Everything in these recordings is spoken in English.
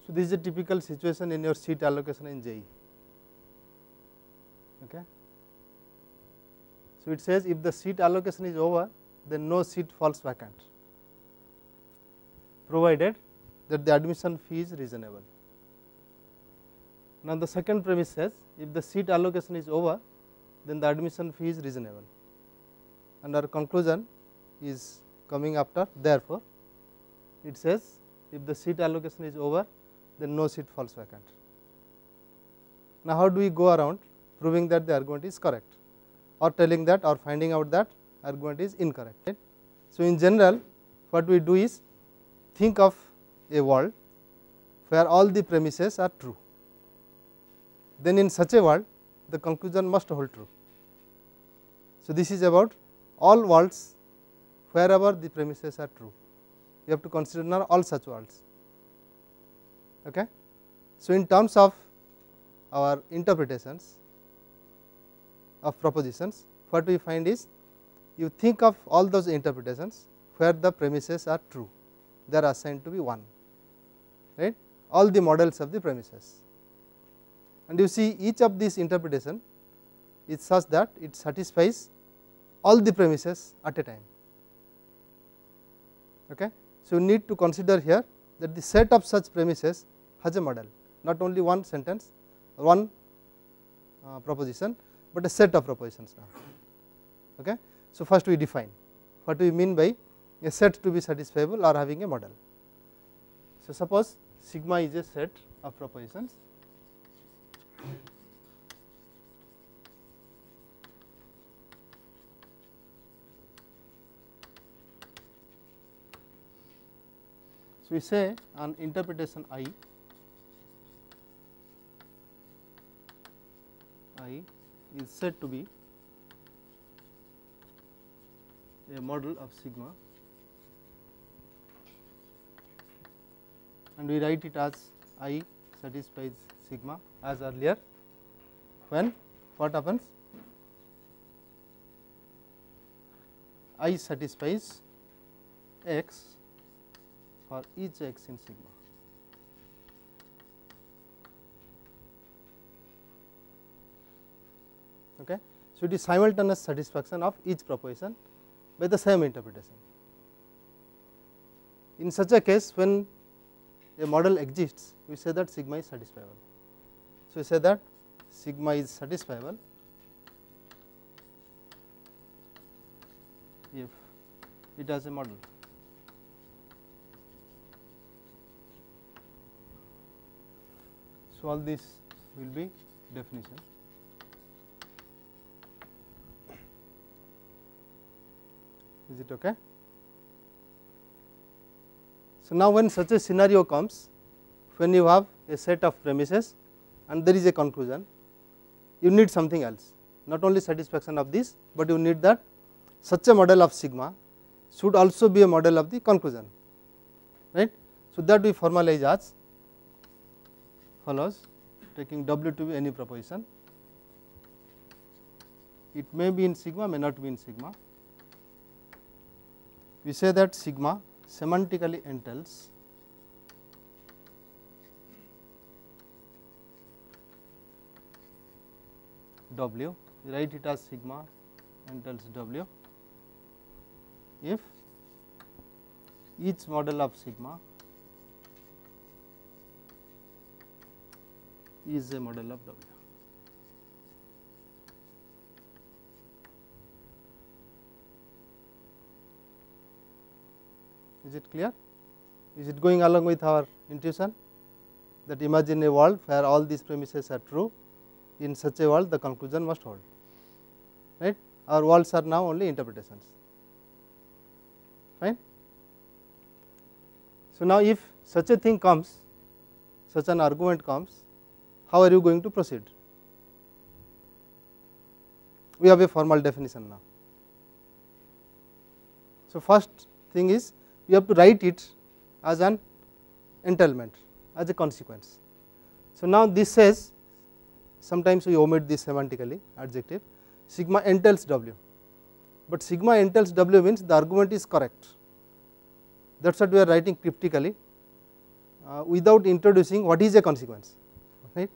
So, this is a typical situation in your seat allocation in JEE. Okay. So, it says if the seat allocation is over, then no seat falls vacant, provided that the admission fee is reasonable. Now, the second premise says if the seat allocation is over, then the admission fee is reasonable, and our conclusion is coming after. Therefore, it says if the seat allocation is over, then no seat falls vacant. Now, how do we go around proving that the argument is correct, or telling that, or finding out that argument is incorrect? Right? So, in general, what we do is think of a world where all the premises are true. Then in such a world, the conclusion must hold true. So, this is about all worlds wherever the premises are true. We have to consider now all such worlds. Okay. So, in terms of our interpretations of propositions, what we find is you think of all those interpretations where the premises are true, they are assigned to be 1, right, all the models of the premises, and you see each of these interpretation is such that it satisfies all the premises at a time. Okay. So, you need to consider here that the set of such premises has a model, not only one sentence, one proposition, but a set of propositions now. Okay. So, first we define what we mean by a set to be satisfiable or having a model. So, suppose sigma is a set of propositions So, we say an interpretation I is said to be a model of sigma, and we write it as I satisfies sigma as earlier, when what happens, I satisfies x for each x in sigma. Okay. So, it is simultaneous satisfaction of each proposition by the same interpretation. In such a case, when a model exists, we say that sigma is satisfiable. So, we say that sigma is satisfiable if it has a model. So, all this will be definition. Is it okay? So, now when such a scenario comes, when you have a set of premises and there is a conclusion, you need something else, not only satisfaction of this, but you need that such a model of sigma should also be a model of the conclusion, right. So, that we formalize as follows, taking W to be any proposition, it may be in sigma, may not be in sigma. We say that sigma semantically entails W, we write it as sigma entails W if each model of sigma is a model of W. Is it clear? Is it going along with our intuition that imagine a world where all these premises are true, in such a world the conclusion must hold, right. Our worlds are now only interpretations, fine. So, now if such a thing comes, such an argument comes, how are you going to proceed? We have a formal definition now. So, first thing is you have to write it as an entailment, as a consequence. So, now this says, sometimes we omit this semantically adjective, sigma entails W, but sigma entails W means the argument is correct, that is what we are writing cryptically without introducing what is a consequence, right.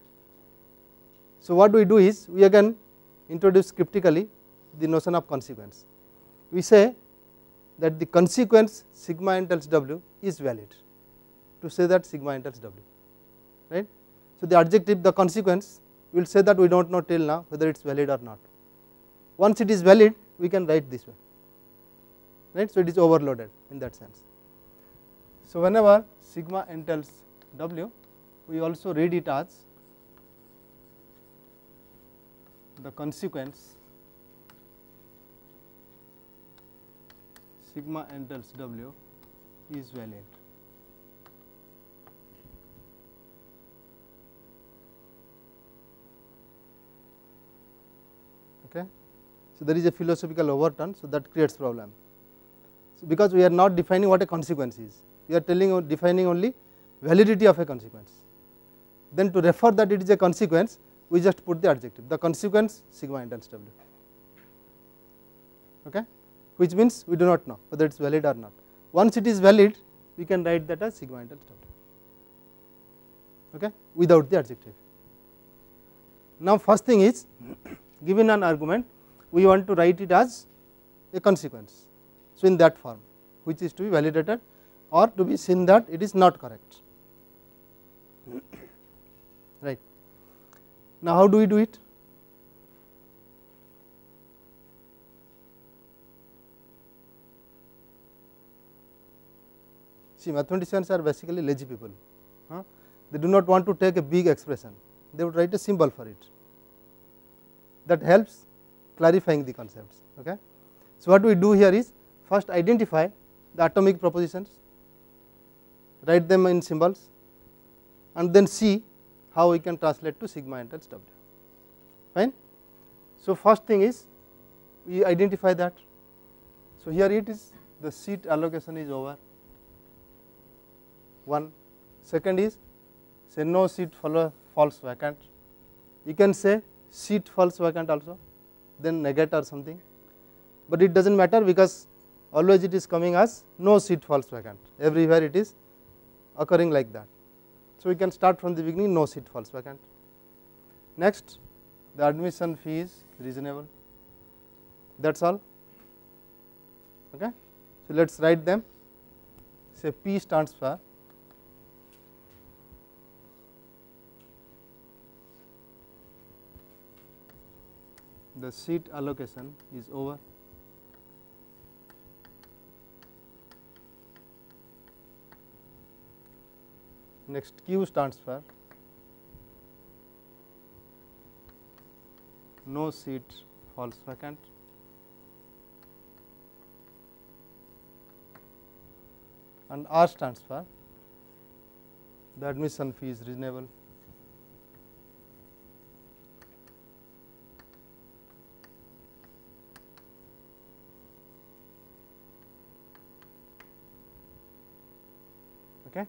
So, what we do is we again introduce cryptically the notion of consequence. We say that the consequence sigma entails W is valid, to say that sigma entails W, right. So, the adjective the consequence we will say that we do not know till now whether it is valid or not. Once it is valid we can write this way, right. So, it is overloaded in that sense. So, whenever sigma entails W we also read it as the consequence sigma entails W is valid. Okay. So, there is a philosophical overturn, so that creates problem. So, because we are not defining what a consequence is, we are defining only validity of a consequence. Then to refer that it is a consequence, we just put the adjective the consequence sigma entails W, okay, which means we do not know whether it is valid or not. Once it is valid we can write that as sigma entails W, okay, without the adjective. Now, first thing is given an argument we want to write it as a consequence. So, in that form which is to be validated or to be seen that it is not correct, right. Now, how do we do it? See, mathematicians are basically lazy people, they do not want to take a big expression, they would write a symbol for it, that helps clarifying the concepts. Okay. So, what we do here is first identify the atomic propositions, write them in symbols and then see how we can translate to sigma entails W, fine. So, first thing is we identify that. So, here it is the seat allocation is over 1, second is say no seat falls vacant, you can say seat falls vacant also, then negate or something, but it does not matter because always it is coming as no seat falls vacant, everywhere it is occurring like that. So, we can start from the beginning no seat falls vacant. Next the admission fee is reasonable, that is all. Okay. So, let us write them, say P stands for the seat allocation is over, next Q stands for no seat falls vacant, and R stands for the admission fee is reasonable. Okay.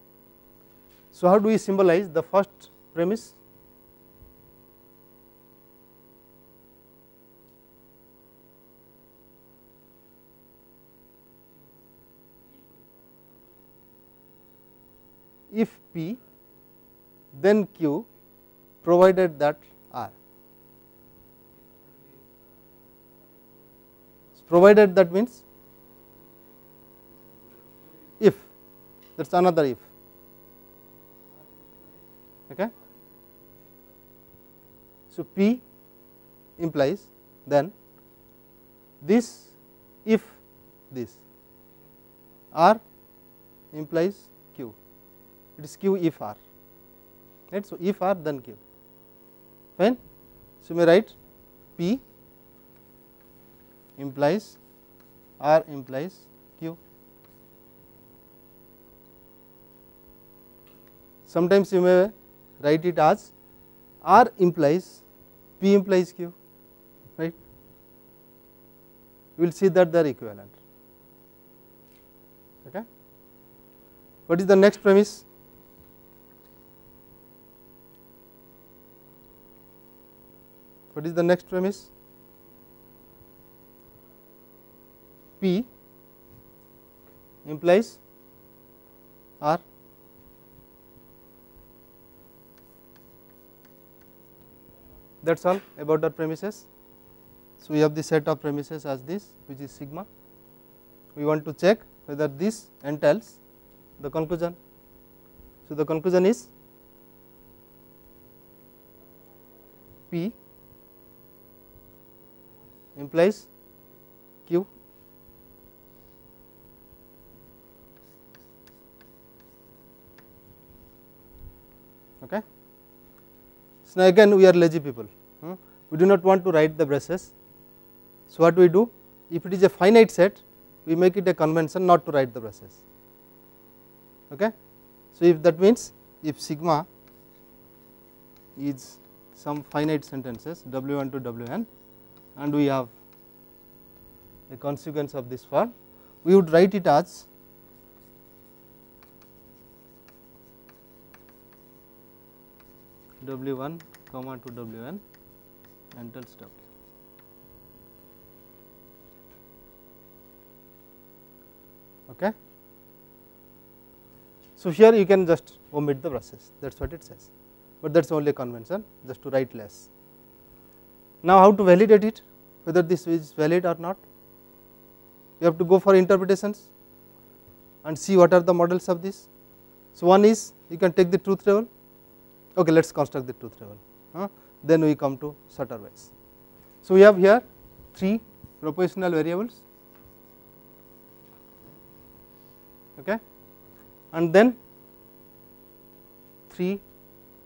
So, how do we symbolize the first premise? If P then Q provided that R, provided that means if, that is another if. Okay. So, P implies then this if this, R implies Q, it is Q if R, right. So, if R then Q, fine. So, you may write P implies R implies Q. Sometimes you may write it as R implies P implies Q, right. We will see that they are equivalent. Okay. What is the next premise? What is the next premise? P implies R. That is all about our premises. So, we have the set of premises as this, which is sigma. We want to check whether this entails the conclusion. So, the conclusion is P implies Q. Okay. So, now again we are lazy people, we do not want to write the braces. So, what we do, if it is a finite set, we make it a convention not to write the braces. Okay. So, if that means if sigma is some finite sentences W1 to Wn and we have a consequence of this form, we would write it as W1 comma to Wn entails W. Okay. So, here you can just omit the braces, that is what it says, but that is only a convention just to write less. Now, how to validate it, whether this is valid or not? You have to go for interpretations and see what are the models of this. So, one is you can take the truth table. Okay, let us construct the truth table, then we come to Sutter Weiss. So, we have here 3 propositional variables, okay, and then 3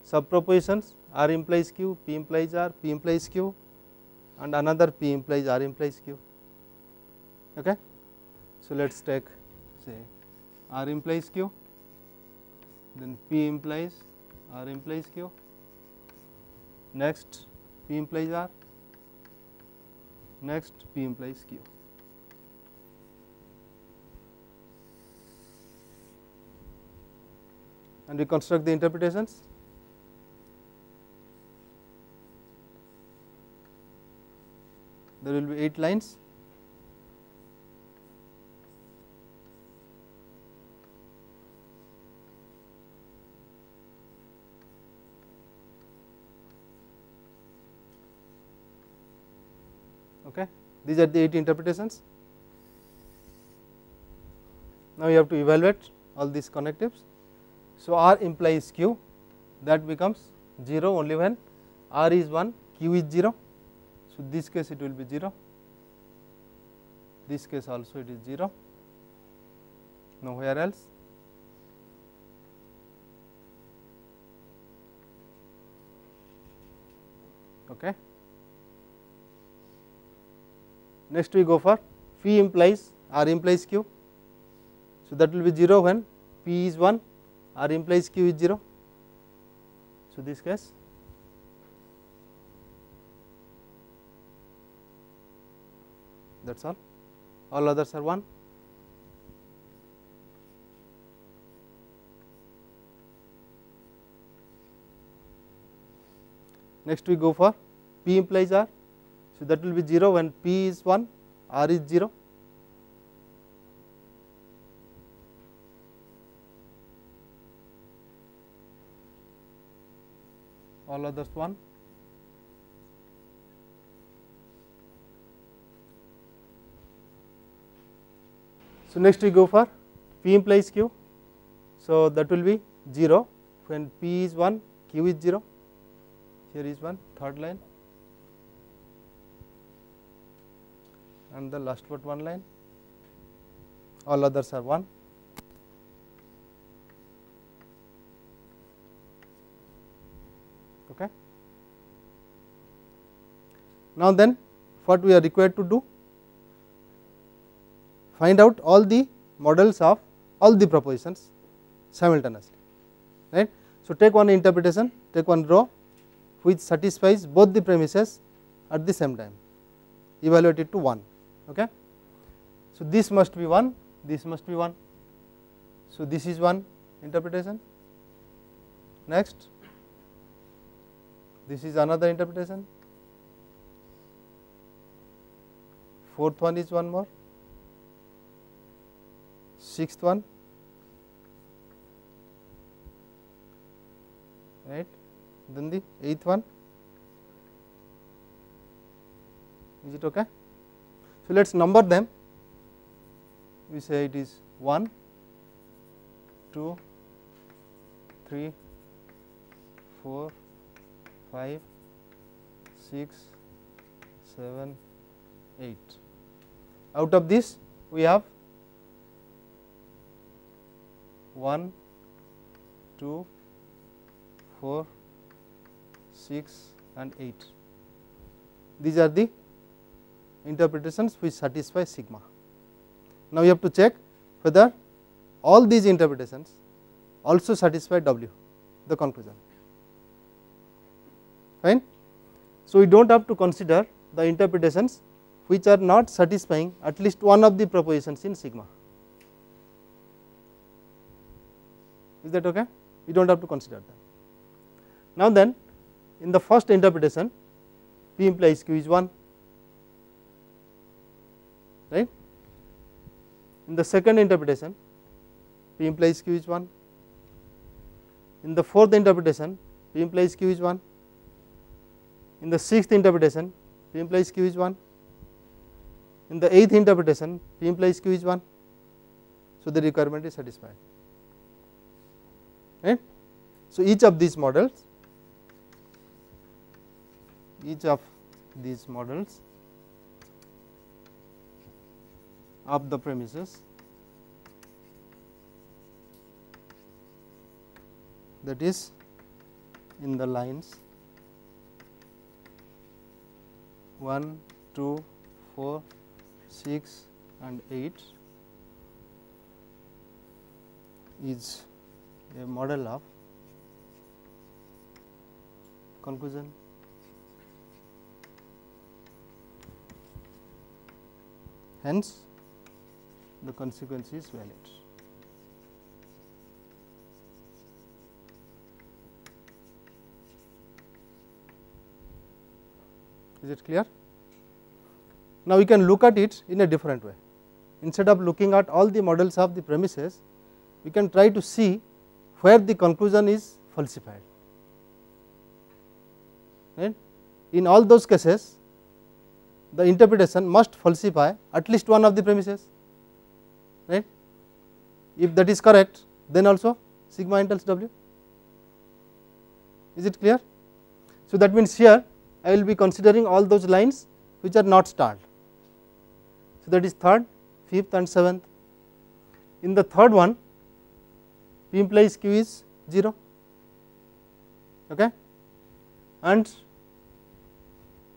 sub propositions, R implies Q, P implies R, P implies Q, and another P implies R implies Q. Okay. So, let us take say R implies Q, then P implies R implies Q, next P implies R, next P implies Q. And we construct the interpretations. There will be 8 lines. Okay. These are the 8 interpretations. Now, you have to evaluate all these connectives. So, R implies Q, that becomes 0 only when R is 1, Q is 0. So, this case it will be 0, this case also it is 0, nowhere else. Okay. Next we go for P implies R implies Q. So, that will be 0 when P is 1, R implies Q is 0. So, this case. That is all others are 1. Next we go for P implies R. So, that will be 0 when P is 1, R is 0. All others 1. So, next we go for P implies Q. So, that will be 0 when P is 1, Q is 0. Here is one, third line, and the last but one line. All others are 1. Okay. Now, then what we are required to do? Find out all the models of all the propositions simultaneously, right. So, take one interpretation, take one row which satisfies both the premises at the same time, evaluate it to 1. Okay. So, this must be 1, this must be 1. So, this is one interpretation. Next, this is another interpretation. Fourth one is one more. Sixth one, right, then the eighth one, Is it okay? So, let us number them. We say it is 1, 2, 3, 4, 5, 6, 7, 8. Out of this we have 1, 2, 4, 6 and 8. These are the interpretations which satisfy sigma. Now, you have to check whether all these interpretations also satisfy W, the conclusion, fine. So, we do not have to consider the interpretations which are not satisfying at least one of the propositions in sigma. Is that okay? We do not have to consider that. Now, then in the first interpretation P implies Q is 1, right. In the second interpretation P implies Q is 1, in the fourth interpretation P implies Q is 1, in the sixth interpretation P implies Q is 1, in the eighth interpretation P implies Q is 1. So, the requirement is satisfied, right. So, each of these models of the premises that is in the lines 1, 2, 4, 6 and 8 is a model of conclusion. Hence, the consequence is valid. Is it clear? Now, we can look at it in a different way. Instead of looking at all the models of the premises, we can try to see where the conclusion is falsified, right. In all those cases, the interpretation must falsify at least one of the premises, right. If that is correct, then also sigma entails W. Is it clear? So, that means here I will be considering all those lines which are not starred. So, that is third, fifth and seventh. In the third one P implies Q is 0, okay, and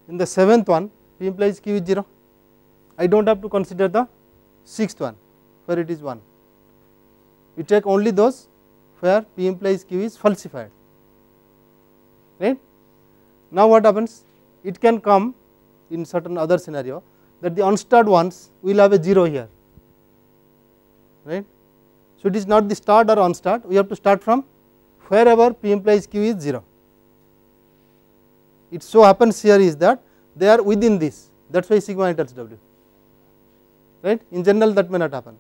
in the seventh one P implies Q is 0. I do not have to consider the sixth one where it is 1. We take only those where P implies Q is falsified, right. Now, what happens? It can come in certain other scenario that the unstarred ones will have a 0 here, right. So, it is not the starred or unstarred, we have to start from wherever P implies Q is 0. It so happens here is that they are within this, that is why sigma entails W, right. In general that may not happen.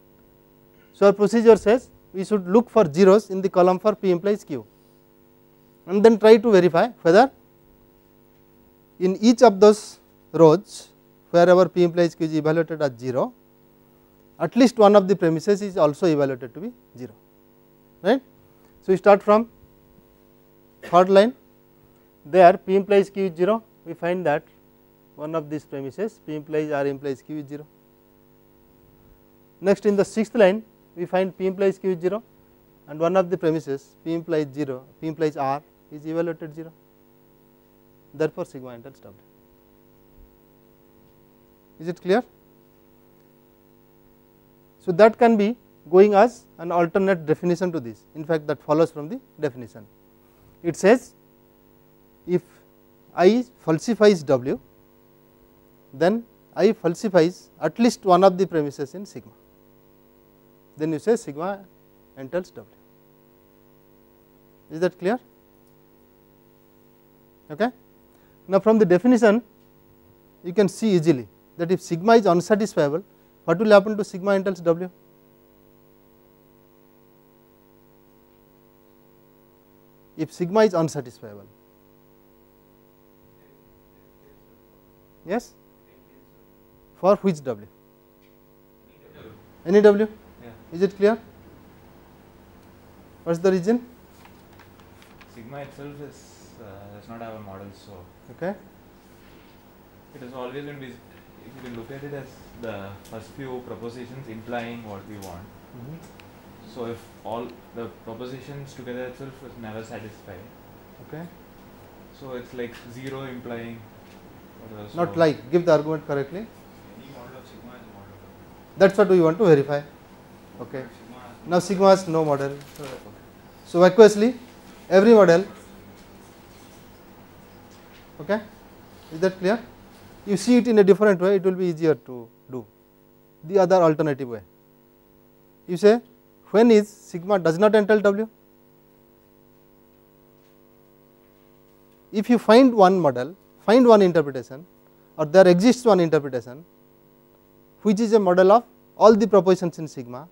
So, our procedure says we should look for zeros in the column for P implies Q and then try to verify whether in each of those rows wherever P implies Q is evaluated as 0, at least one of the premises is also evaluated to be 0, right. So, we start from third line, there P implies Q is 0, we find that one of these premises P implies R implies Q is 0. Next, in the sixth line we find P implies Q is 0 and one of the premises P implies 0, P implies R is evaluated 0, therefore sigma entails W. Is it clear? So, that can be going as an alternate definition to this, in fact that follows from the definition. It says if I falsifies W, then I falsifies at least one of the premises in sigma, then you say sigma entails W. Is that clear? Okay. Now, from the definition you can see easily that if sigma is unsatisfiable, what will happen to sigma entails W? If sigma is unsatisfiable, yes, for which W? Any W? Yeah. Is it clear? What is the reason? Sigma itself does not have a model, so Okay. it is always going to be, if you can look at it as the first few propositions implying what we want. So if all the propositions together itself is never satisfied, Okay. so it's like 0 implying whatever. Not so like, give the argument correctly. any model of sigma is a model of W. That is what we want to verify. Okay. Now sigma has no model. So vacuously every model. Okay. Is that clear? You see it in a different way, it will be easier to do. The other alternative way. You say when is sigma does not entail W? If you find one model, find one interpretation, or there exists one interpretation which is a model of all the propositions in sigma,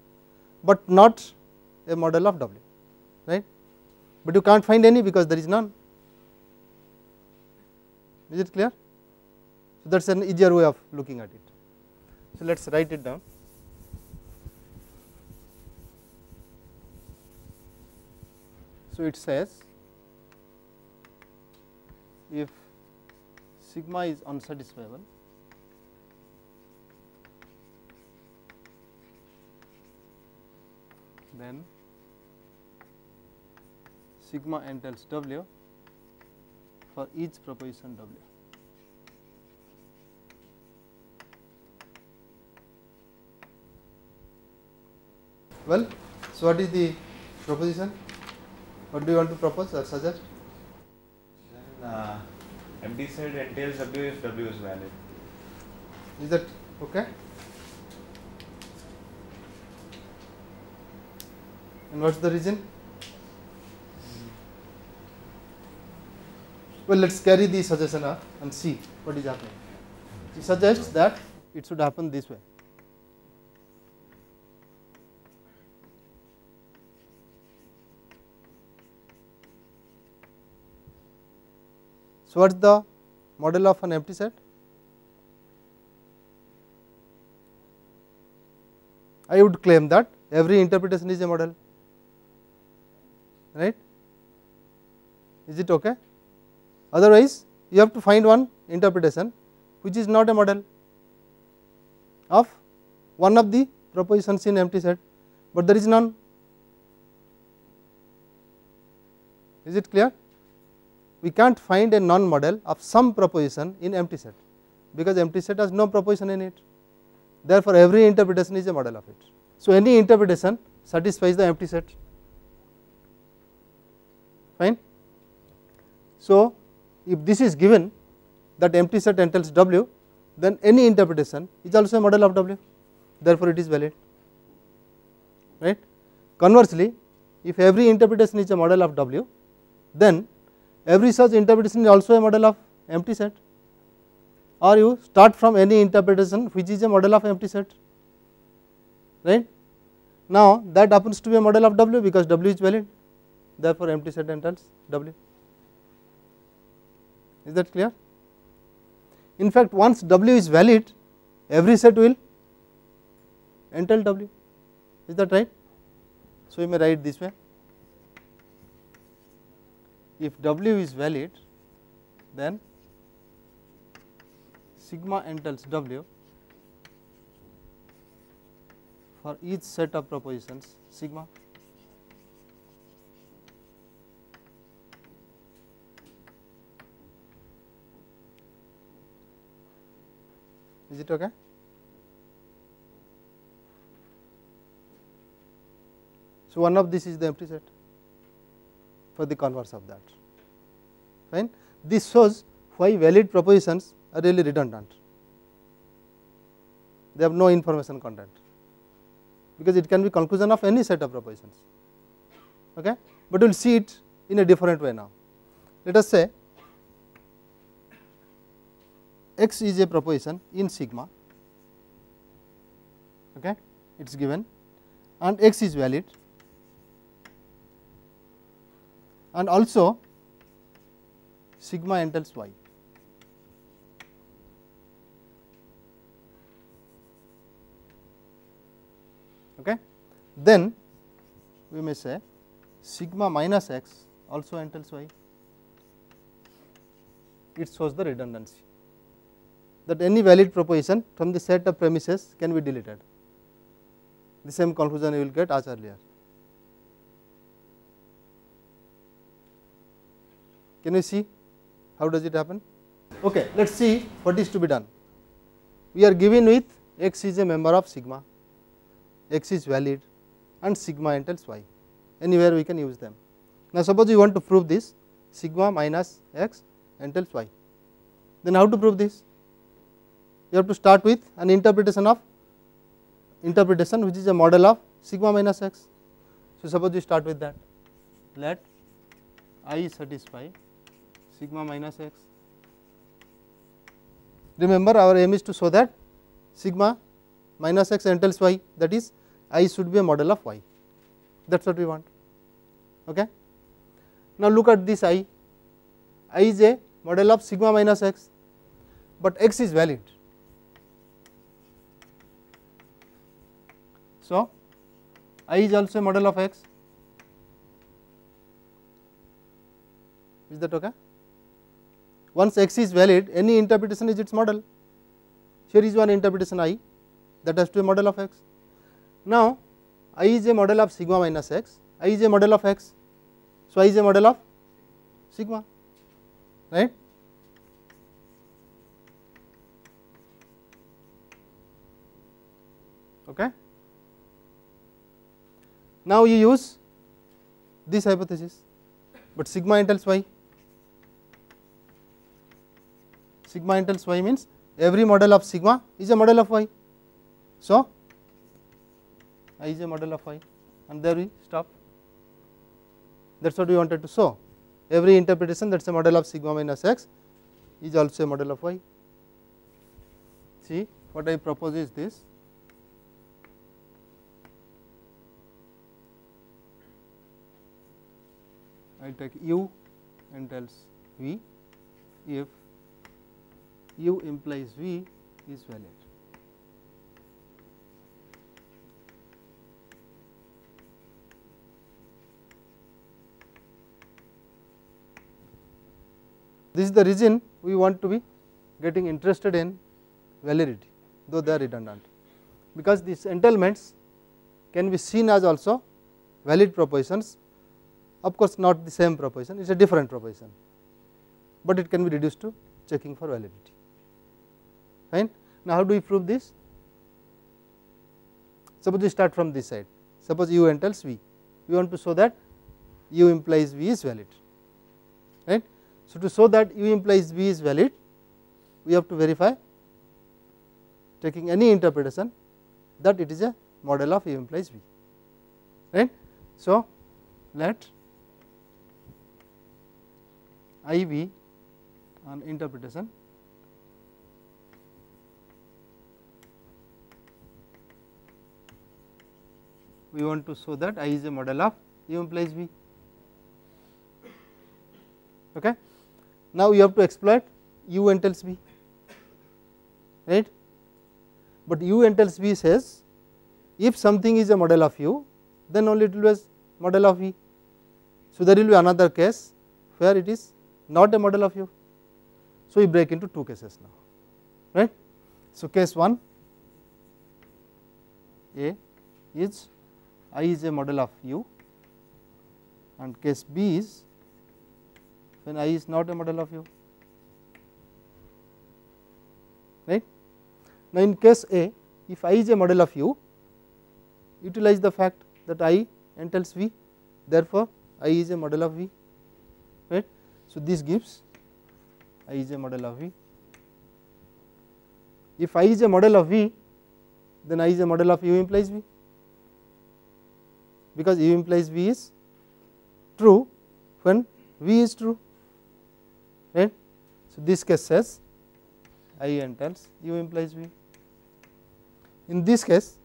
but not a model of W, right? But you can't find any because there is none. Is it clear? So that is an easier way of looking at it. So let us write it down. So it says if sigma is unsatisfiable, then sigma entails W for each proposition W. Well, so what is the proposition? What do you want to propose or suggest? Then empty set entails W if W is valid. Is that okay? And what is the reason? Well, let us carry the suggestion up and see what is happening. He suggests that it should happen this way. So, what is the model of an empty set? I would claim that every interpretation is a model, right? Is it okay? Otherwise, you have to find one interpretation which is not a model of one of the propositions in empty set, but there is none. Is it clear? We can't find a non model of some proposition in empty set, because empty set has no proposition in it. Therefore, every interpretation is a model of it. So, any interpretation satisfies the empty set, fine. So, if this is given that empty set entails W, then any interpretation is also a model of W, therefore, it is valid, right. Conversely, if every interpretation is a model of W, then every such interpretation is also a model of empty set, or you start from any interpretation which is a model of empty set, right. Now, that happens to be a model of W because W is valid, therefore, empty set entails W. Is that clear? In fact, once W is valid, every set will entail W. Is that right? So, you may write this way: if W is valid, then sigma entails W for each set of propositions sigma. Is it okay? So, one of this is the empty set for the converse of that, fine. This shows why valid propositions are really redundant, they have no information content, because it can be conclusion of any set of propositions, okay. But we will see it in a different way now. Let us say X is a proposition in sigma, okay, it is given, and X is valid, and also sigma entails Y. Okay. Then we may say sigma minus x also entails y. It shows the redundancy, that any valid proposition from the set of premises can be deleted. The same conclusion you will get as earlier. Can you see how does it happen? Okay, let us see what is to be done. We are given with x is a member of sigma, x is valid and sigma entails y, anywhere we can use them. Now, suppose you want to prove this sigma minus x entails y, then how to prove this? You have to start with an interpretation which is a model of sigma minus x. So, suppose you start with that, let I satisfy sigma minus x. Remember, our aim is to show that sigma minus x entails y, that is I should be a model of y, that is what we want. Okay. Now, look at this I is a model of sigma minus x, but x is valid. So, I is also a model of x, is that okay? Once x is valid, any interpretation is its model. Here is one interpretation I that has to be a model of x. Now, I is a model of sigma minus x, I is a model of x. So, I is a model of sigma, right. Okay. Now, you use this hypothesis, but sigma entails y. Sigma entails y means every model of sigma is a model of y. So, I is a model of y, and there we stop. That is what we wanted to show. Every interpretation that is a model of sigma minus x is also a model of y. See, what I propose is this. I take u entails v if u implies v is valid. This is the reason we want to be getting interested in validity, though they are redundant, because these entailments can be seen as also valid propositions. Of course, not the same proposition, it is a different proposition, but it can be reduced to checking for validity. Fine. Now, how do we prove this? Suppose we start from this side. Suppose u entails v, we want to show that u implies v is valid, right. So, to show that u implies v is valid, we have to verify taking any interpretation that it is a model of u implies v, right. So, let I be an interpretation we want to show that I is a model of u implies v. Okay. Now, you have to exploit u entails v, right, but u entails v says if something is a model of u, then only it will be a model of v. So, there will be another case where it is not a model of u. So, we break into two cases now, right. So, case 1 A is I is a model of u, and case B is when I is not a model of u, right. Now, in case A, if I is a model of u, utilize the fact that I entails v, therefore, I is a model of v, right. So, this gives I is a model of v. If I is a model of v, then I is a model of u implies v, because u implies v is true when v is true, right. So, this case says I entails u implies v. In this case,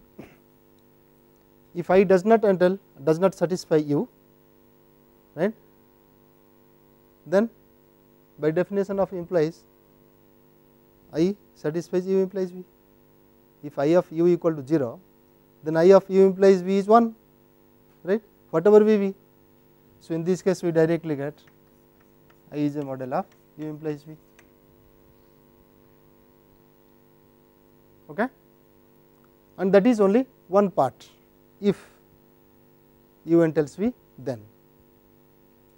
if I does not entail, does not satisfy u, right, then by definition of implies I satisfies u implies v. If I of u equal to 0, then I of u implies v is 1, right, whatever be v. So, in this case we directly get I is a model of u implies v. Okay. And that is only one part. If u entails v, then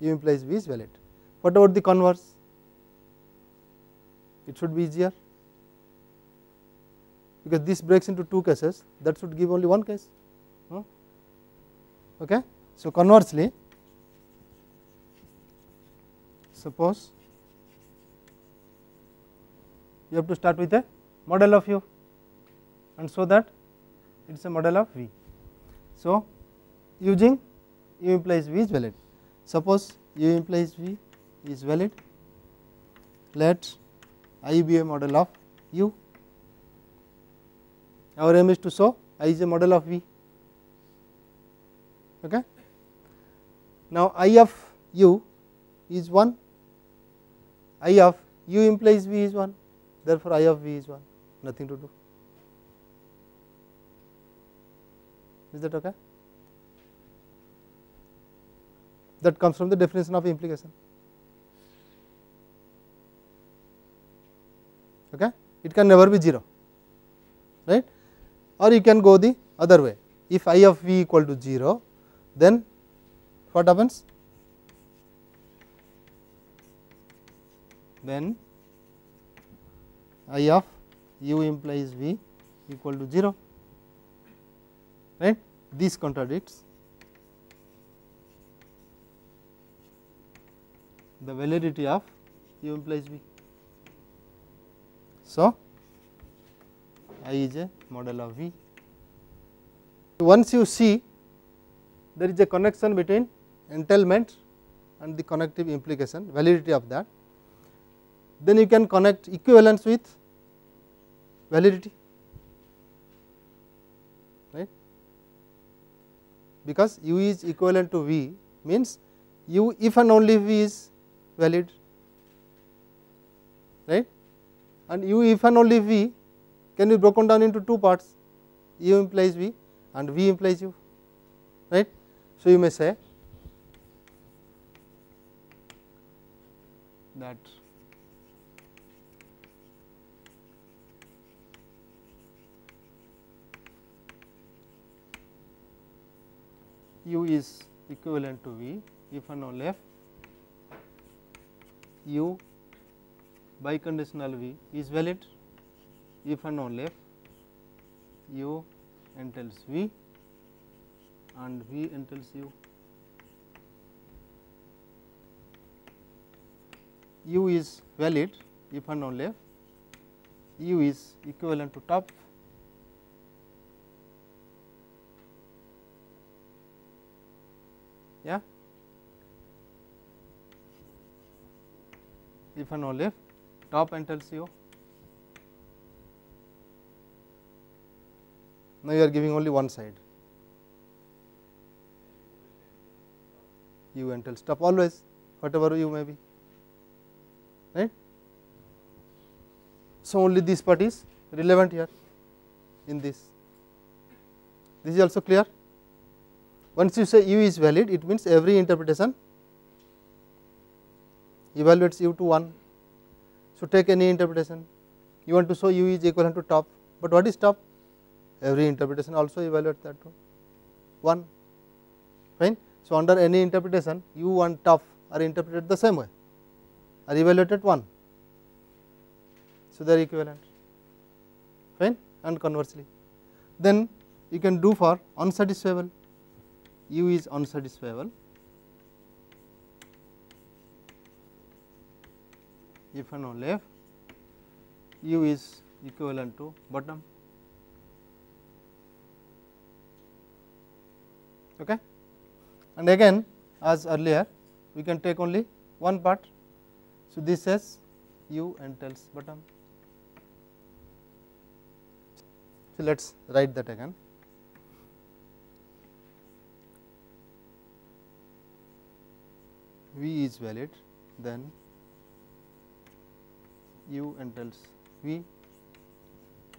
u implies v is valid. What about the converse? It should be easier, because this breaks into two cases, that should give only one case. Okay. So, conversely, suppose you have to start with a model of u and so that it is a model of v. So, using u implies v is valid. Suppose u implies v is valid, let I be a model of u. Our aim is to show I is a model of v. Okay. Now, I of u is 1, I of u implies v is 1, therefore, I of v is 1, nothing to do. Is that okay? That comes from the definition of implication. Okay. It can never be 0, right, or you can go the other way. If I of v equal to 0, then what happens? Then I of u implies v equal to 0, right. This contradicts the validity of u implies v. So, I is a model of v. Once you see there is a connection between entailment and the connective implication, validity of that, then you can connect equivalence with validity, right, because u is equivalent to v means u if and only v is valid, right, and u if and only v can be broken down into two parts, u implies v and v implies u, right. So, you may say that u is equivalent to v if and only if u biconditional v is valid, if and only if u entails v and v entails u. U is valid if and only if u is equivalent to top, yeah, if and only if top entails u. Now, you are giving only one side, u entails top always, whatever u may be, right. So, only this part is relevant here in this. This is also clear. Once you say u is valid, it means every interpretation evaluates u to 1. So, take any interpretation, you want to show u is equivalent to top, but what is top? Every interpretation also evaluates that to 1, fine. So, under any interpretation u and top are interpreted the same way, are evaluated 1. So, they are equivalent, fine, and conversely. Then you can do for unsatisfiable, u is unsatisfiable if and only if u is equivalent to bottom. Okay. And again as earlier we can take only one part. So, this says u entails bottom. So, let us write that again. V is valid, then u entails v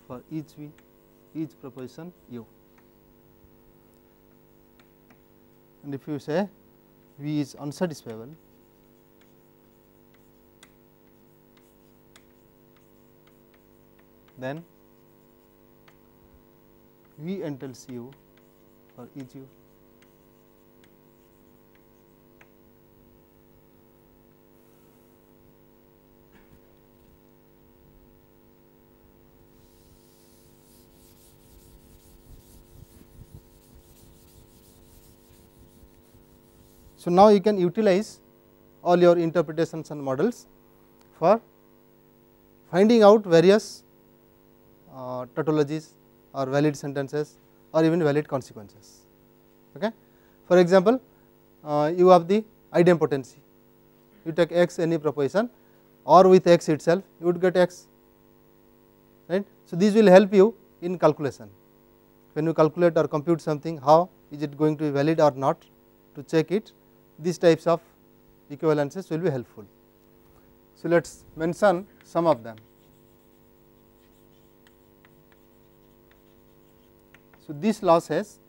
for each v, each proposition u. and if you say V is unsatisfiable, then V entails U for each U. So, now you can utilize all your interpretations and models for finding out various tautologies or valid sentences or even valid consequences. Okay. For example, you have the idempotency, you take x any proposition or with x itself you would get x, right. So, these will help you in calculation when you calculate or compute something, how is it going to be valid or not, to check it, these types of equivalences will be helpful. So, let us mention some of them. So, this law says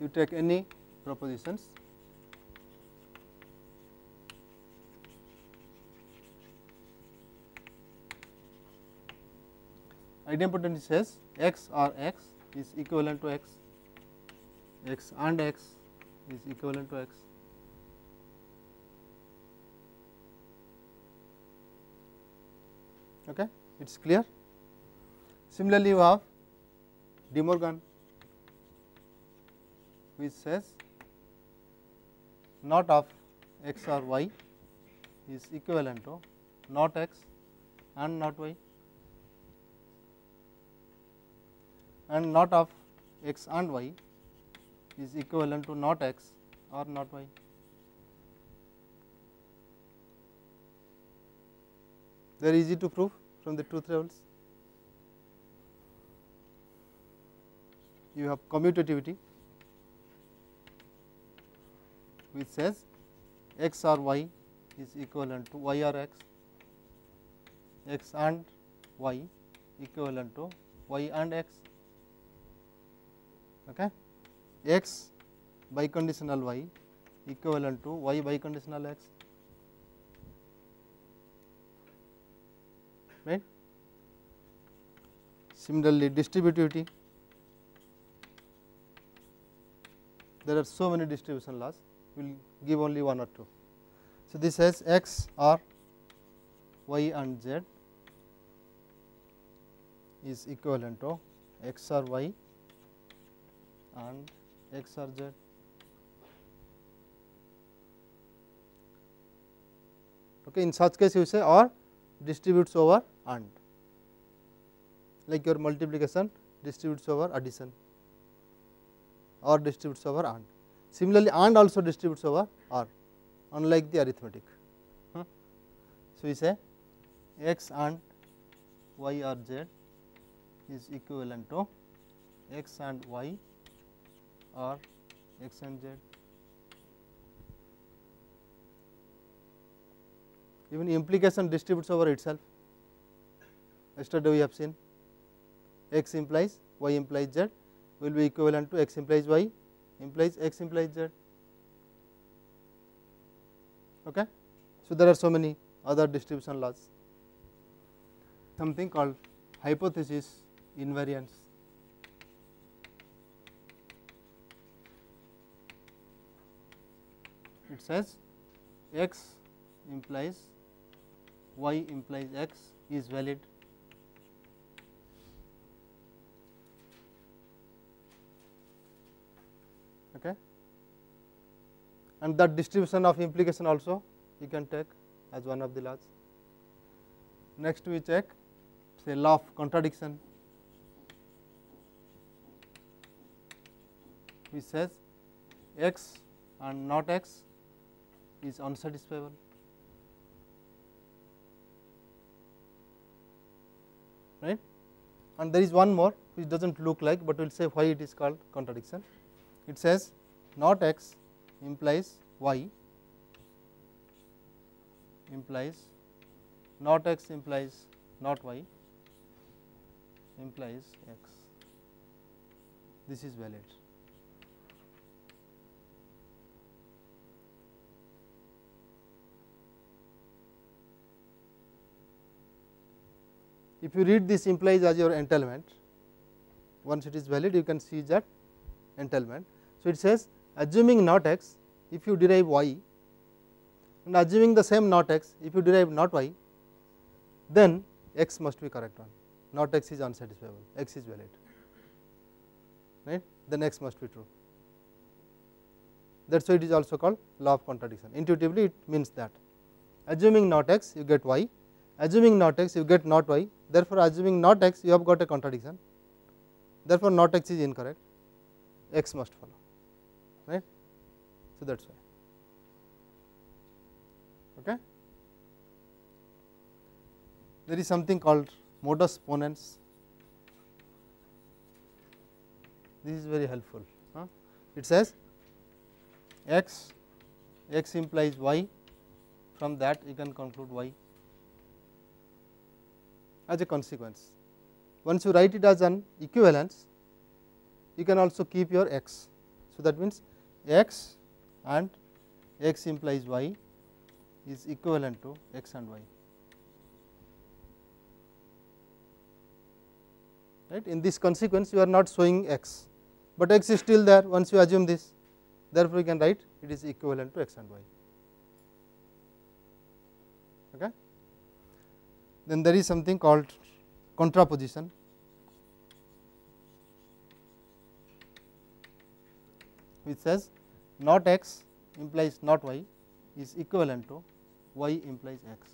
you take any propositions idempotency says x or x is equivalent to x, x and x is equivalent to x. Okay, it is clear. Similarly, you have De Morgan, which says not of x or y is equivalent to not x and not y, and not of x and y is equivalent to not x or not y. Very easy to prove from the truth tables. You have commutativity, which says x or y is equivalent to y or x, x and y equivalent to y and x. Okay. X biconditional y equivalent to y biconditional x, right. Similarly, distributivity, there are so many distribution laws, we will give only one or two. So, this says x or y and z is equivalent to x or y and x or z. Okay. In such case, you say or distributes over and, like your multiplication distributes over addition or distributes over and. Similarly, and also distributes over or, unlike the arithmetic. So, we say x and y or z is equivalent to x and y or x and z. Even implication distributes over itself. Yesterday we have seen x implies y implies z will be equivalent to x implies y implies x implies z. Okay. So, there are so many other distribution laws. Something called hypothesis invariance. It says x implies y implies x is valid. Okay. And that distribution of implication also you can take as one of the laws. Next we check say law of contradiction, which says x and not x is unsatisfiable. Right. And there is one more which does not look like, but we will say why it is called contradiction. It says not x implies y implies not x implies not y implies x. This is valid. if you read this implies as your entailment, once it is valid you can see that entailment. So, it says assuming not x, if you derive y, and assuming the same not x, if you derive not y, then x must be correct one, not x is unsatisfiable, x is valid, right, then x must be true. That is why it is also called law of contradiction. Intuitively it means that assuming not x you get y, assuming not x you get not y, therefore, assuming not x you have got a contradiction, therefore, not x is incorrect, x must follow, right. So, that is why. Okay. There is something called modus ponens, this is very helpful. It says x implies y, from that you can conclude y as a consequence. Once you write it as an equivalence, you can also keep your x. So, that means x and x implies y is equivalent to x and y, right. In this consequence you are not showing x, but x is still there once you assume this, therefore, you can write it is equivalent to x and y. Okay. Then there is something called contraposition, which says not x implies not y is equivalent to y implies x.